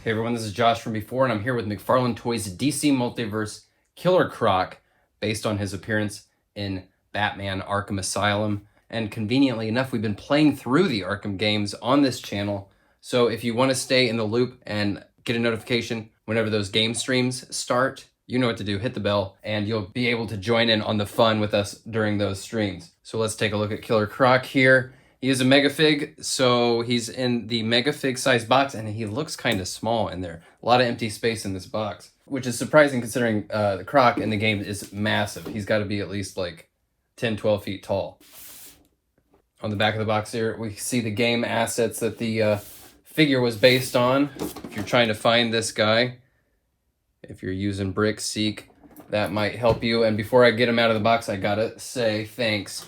Hey everyone, this is Josh from before, and I'm here with McFarlane Toys' DC Multiverse Killer Croc, based on his appearance in Batman Arkham Asylum. And conveniently enough, we've been playing through the Arkham games on this channel. So if you want to stay in the loop and get a notification whenever those game streams start, you know what to do. Hit the bell, and you'll be able to join in on the fun with us during those streams. So let's take a look at Killer Croc here. He is a Megafig, so he's in the Megafig size box, and he looks kind of small in there. A lot of empty space in this box, which is surprising considering the Croc in the game is massive. He's got to be at least like 10, 12 feet tall. On the back of the box here, we see the game assets that the figure was based on. If you're trying to find this guy, if you're using BrickSeek, that might help you. And before I get him out of the box, I gotta say thanks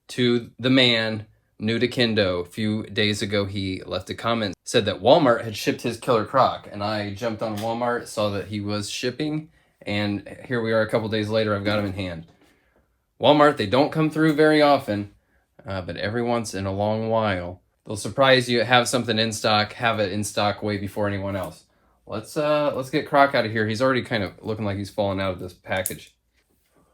to the man, New to Kendo. A few days ago, he left a comment, said that Walmart had shipped his Killer Croc, and I jumped on Walmart, saw that he was shipping, and here we are a couple days later, I've got him in hand. Walmart, they don't come through very often, but every once in a long while, they'll surprise you, have something in stock, have it in stock way before anyone else. Let's get Croc out of here. He's already kind of looking like he's falling out of this package.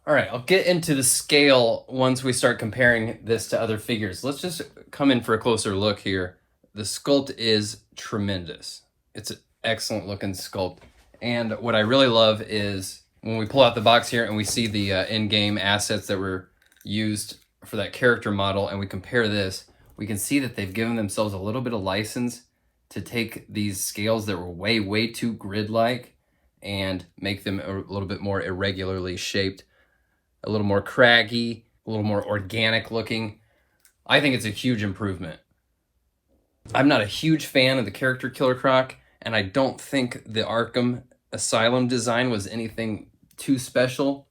All right, I'll get into the scale once we start comparing this to other figures. Let's just come in for a closer look here. The sculpt is tremendous. It's an excellent looking sculpt. And what I really love is when we pull out the box here and we see the in-game assets that were used for that character model, and we compare this, we can see that they've given themselves a little bit of license to take these scales that were way too grid-like and make them a little bit more irregularly shaped, a little more craggy, a little more organic looking. I think it's a huge improvement. I'm not a huge fan of the character Killer Croc, and I don't think the Arkham Asylum design was anything too special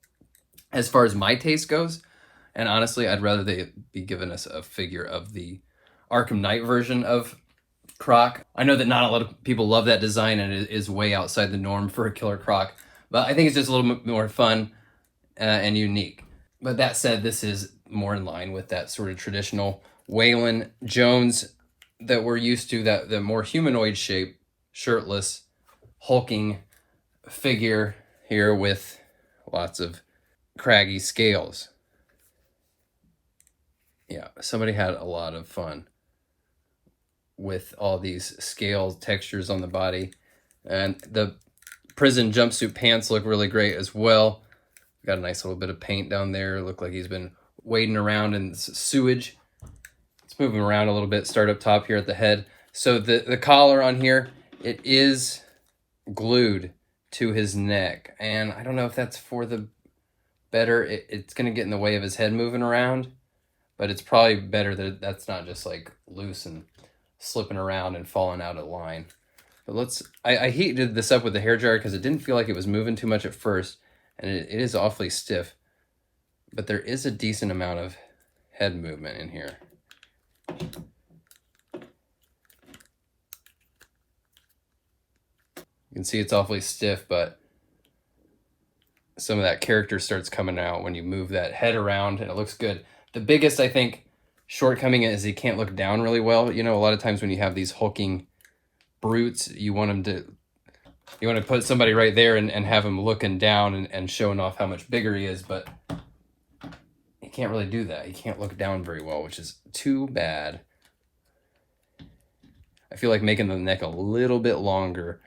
as far as my taste goes. And honestly, I'd rather they be giving us a figure of the Arkham Knight version of Croc. I know that not a lot of people love that design, and it is way outside the norm for a Killer Croc, but I think it's just a little bit more fun and unique. But that said, this is more in line with that sort of traditional Waylon Jones that we're used to, that the more humanoid shape, shirtless, hulking figure here with lots of craggy scales. Yeah, somebody had a lot of fun with all these scales, textures on the body. And the prison jumpsuit pants look really great as well. Got a nice little bit of paint down there. Look like he's been wading around in sewage. Let's move him around a little bit. Start up top here at the head. So the collar on here, it is glued to his neck. And I don't know if that's for the better. It's going to get in the way of his head moving around. But it's probably better that that's not just like loose and slipping around and falling out of line. But I heated this up with the hairdryer because it didn't feel like it was moving too much at first. And it is awfully stiff, but there is a decent amount of head movement in here. You can see it's awfully stiff, but some of that character starts coming out when you move that head around, and it looks good. The biggest, I think, shortcoming is he can't look down really well. You know, a lot of times when you have these hulking brutes, you want to put somebody right there and have him looking down and showing off how much bigger he is, but he can't really do that. He can't look down very well, which is too bad. I feel like making the neck a little bit longer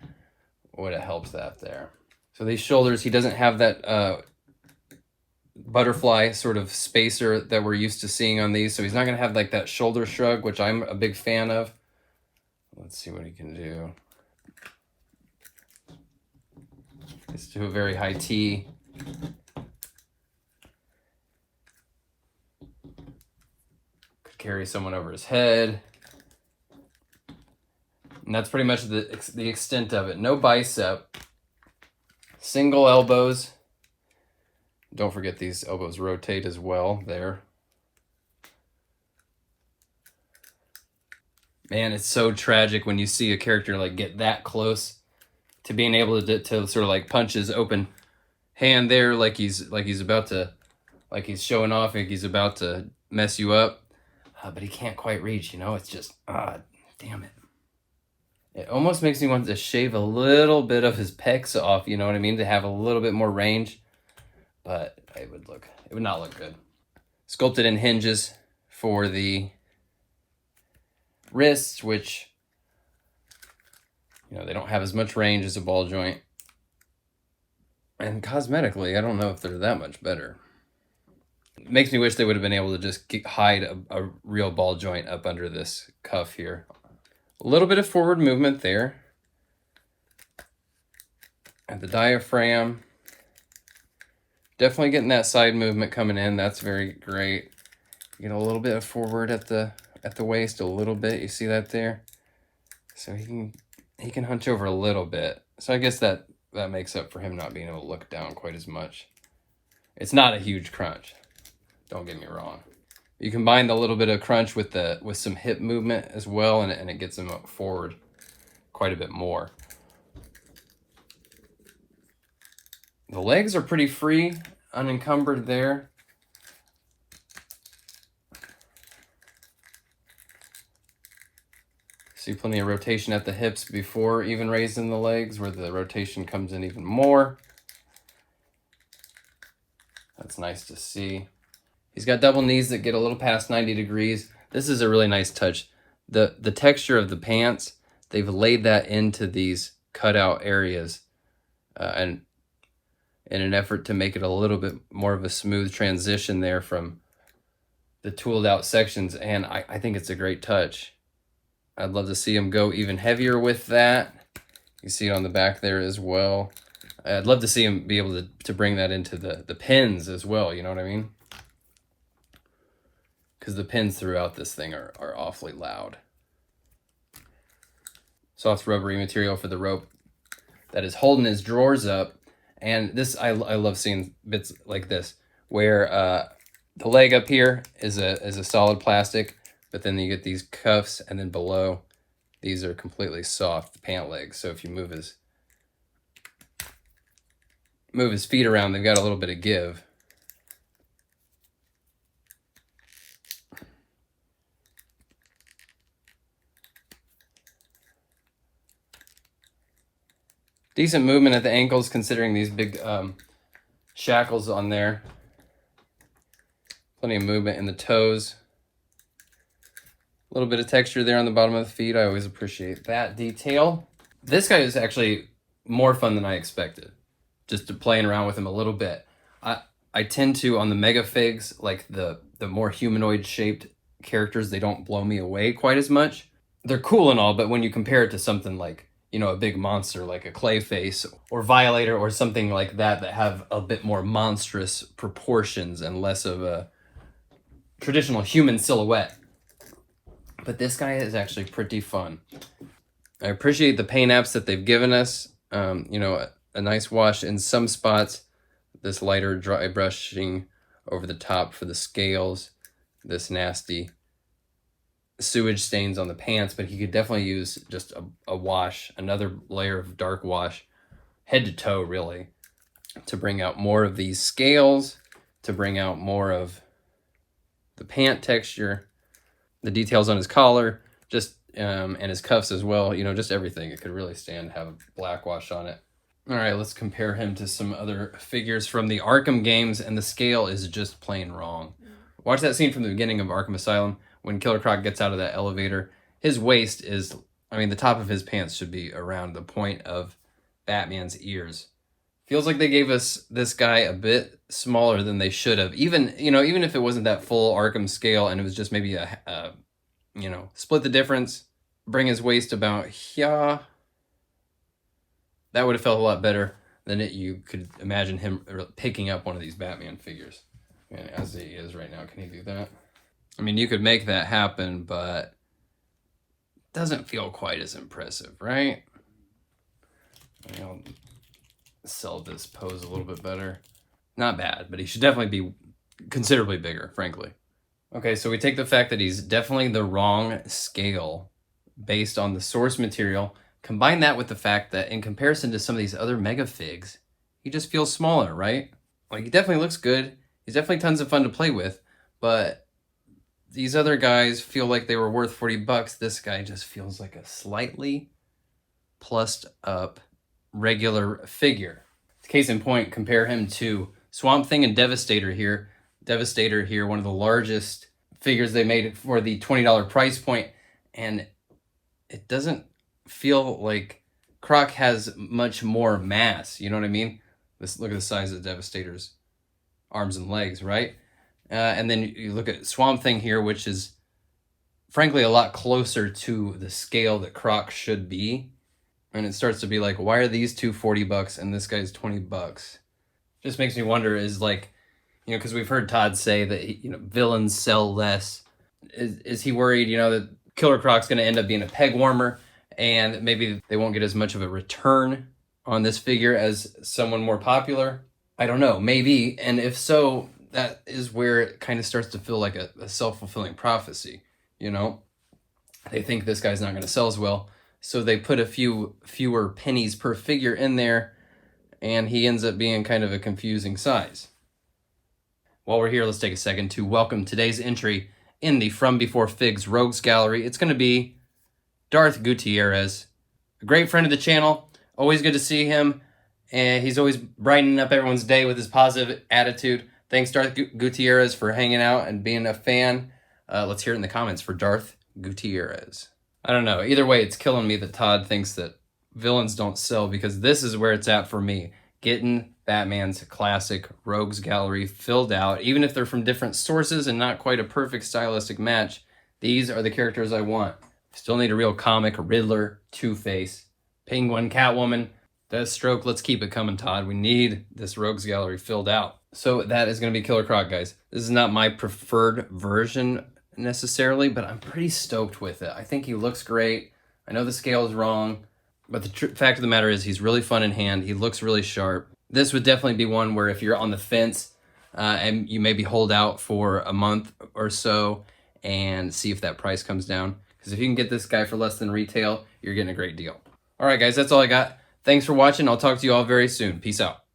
would have helped that there. So these shoulders, he doesn't have that butterfly sort of spacer that we're used to seeing on these, so he's not going to have like that shoulder shrug, which I'm a big fan of. Let's see what he can do. It's to a very high T. Could carry someone over his head. And that's pretty much the extent of it. No bicep. Single elbows. Don't forget these elbows rotate as well there. Man, it's so tragic when you see a character like get that close to being able to sort of like punch his open hand there, like he's about to, like he's showing off, like he's about to mess you up, but he can't quite reach. You know, it's just damn it. It almost makes me want to shave a little bit of his pecs off, you know what I mean? To have a little bit more range, but it would not look good. Sculpted in hinges for the wrists, which, you know, they don't have as much range as a ball joint. And cosmetically, I don't know if they're that much better. It makes me wish they would have been able to just hide a real ball joint up under this cuff here. A little bit of forward movement there. At the diaphragm. Definitely getting that side movement coming in. That's very great. You get a little bit of forward at the waist, a little bit. You see that there? So he can hunch over a little bit. So I guess that makes up for him not being able to look down quite as much. It's not a huge crunch. Don't get me wrong. You combine the little bit of crunch with some hip movement as well, and it gets him up forward quite a bit more. The legs are pretty free, unencumbered there. See plenty of rotation at the hips before even raising the legs, where the rotation comes in even more. That's nice to see. He's got double knees that get a little past 90 degrees. This is a really nice touch. The texture of the pants, they've laid that into these cutout areas, and in an effort to make it a little bit more of a smooth transition there from the tooled out sections, and I think it's a great touch. I'd love to see him go even heavier with that. You see it on the back there as well. I'd love to see him be able to bring that into the pins as well, you know what I mean? Because the pins throughout this thing are awfully loud. Soft rubbery material for the rope that is holding his drawers up. And this, I love seeing bits like this, where the leg up here is a solid plastic, but then you get these cuffs, and then below, these are completely soft pant legs. So if you move his feet around, they've got a little bit of give. Decent movement at the ankles, considering these big shackles on there. Plenty of movement in the toes. A little bit of texture there on the bottom of the feet. I always appreciate that detail. This guy is actually more fun than I expected. Just playing around with him a little bit. I tend to, on the mega figs, like the more humanoid shaped characters, they don't blow me away quite as much. They're cool and all, but when you compare it to something like, you know, a big monster like a Clayface or Violator or something like that have a bit more monstrous proportions and less of a traditional human silhouette. But this guy is actually pretty fun. I appreciate the paint apps that they've given us. You know, a nice wash in some spots. This lighter dry brushing over the top for the scales. This nasty sewage stains on the pants, but he could definitely use just a wash, another layer of dark wash, head to toe really, to bring out more of these scales, to bring out more of the pant texture, the details on his collar, just and his cuffs as well, you know, just everything. It could really stand to have a black wash on it. All right, let's compare him to some other figures from the Arkham games, and the scale is just plain wrong. Watch that scene from the beginning of Arkham Asylum. When Killer Croc gets out of that elevator, his waist is, I mean, the top of his pants should be around the point of Batman's ears. Feels like they gave us this guy a bit smaller than they should have. Even if it wasn't that full Arkham scale and it was just maybe split the difference, bring his waist about here. That would have felt a lot better than you could imagine him picking up one of these Batman figures. And as he is right now, can he do that? I mean, you could make that happen, but it doesn't feel quite as impressive, right? I'll sell this pose a little bit better. Not bad, but he should definitely be considerably bigger, frankly. Okay, so we take the fact that he's definitely the wrong scale based on the source material, combine that with the fact that in comparison to some of these other mega figs, he just feels smaller, right? Like, he definitely looks good. He's definitely tons of fun to play with, but these other guys feel like they were worth $40. This guy just feels like a slightly plussed up regular figure. Case in point, compare him to Swamp Thing and Devastator here. Devastator here, one of the largest figures they made for the $20 price point, and it doesn't feel like Croc has much more mass. You know what I mean? Look at the size of Devastator's arms and legs, right? And then you look at Swamp Thing here, which is frankly a lot closer to the scale that Croc should be. And it starts to be like, why are these two $40 and this guy's $20? Just makes me wonder, is like, because we've heard Todd say that, villains sell less. Is he worried, that Killer Croc's going to end up being a peg warmer and maybe they won't get as much of a return on this figure as someone more popular? I don't know, maybe. And if so, that is where it kind of starts to feel like a self-fulfilling prophecy, They think this guy's not going to sell as well, so they put a fewer pennies per figure in there, and he ends up being kind of a confusing size. While we're here, let's take a second to welcome today's entry in the From Before Figs Rogues Gallery. It's going to be Darth Gutierrez, a great friend of the channel. Always good to see him, and he's always brightening up everyone's day with his positive attitude. Thanks, Darth Gutierrez, for hanging out and being a fan. Let's hear it in the comments for Darth Gutierrez. I don't know. Either way, it's killing me that Todd thinks that villains don't sell, because this is where it's at for me. Getting Batman's classic Rogues Gallery filled out. Even if they're from different sources and not quite a perfect stylistic match, these are the characters I want. Still need a real comic: Riddler, Two-Face, Penguin, Catwoman, Deathstroke. Let's keep it coming, Todd. We need this Rogues Gallery filled out. So that is going to be Killer Croc, guys. This is not my preferred version necessarily, but I'm pretty stoked with it. I think he looks great. I know the scale is wrong, but the fact of the matter is he's really fun in hand. He looks really sharp. This would definitely be one where if you're on the fence and you maybe hold out for a month or so and see if that price comes down. Because if you can get this guy for less than retail, you're getting a great deal. All right, guys, that's all I got. Thanks for watching. I'll talk to you all very soon. Peace out.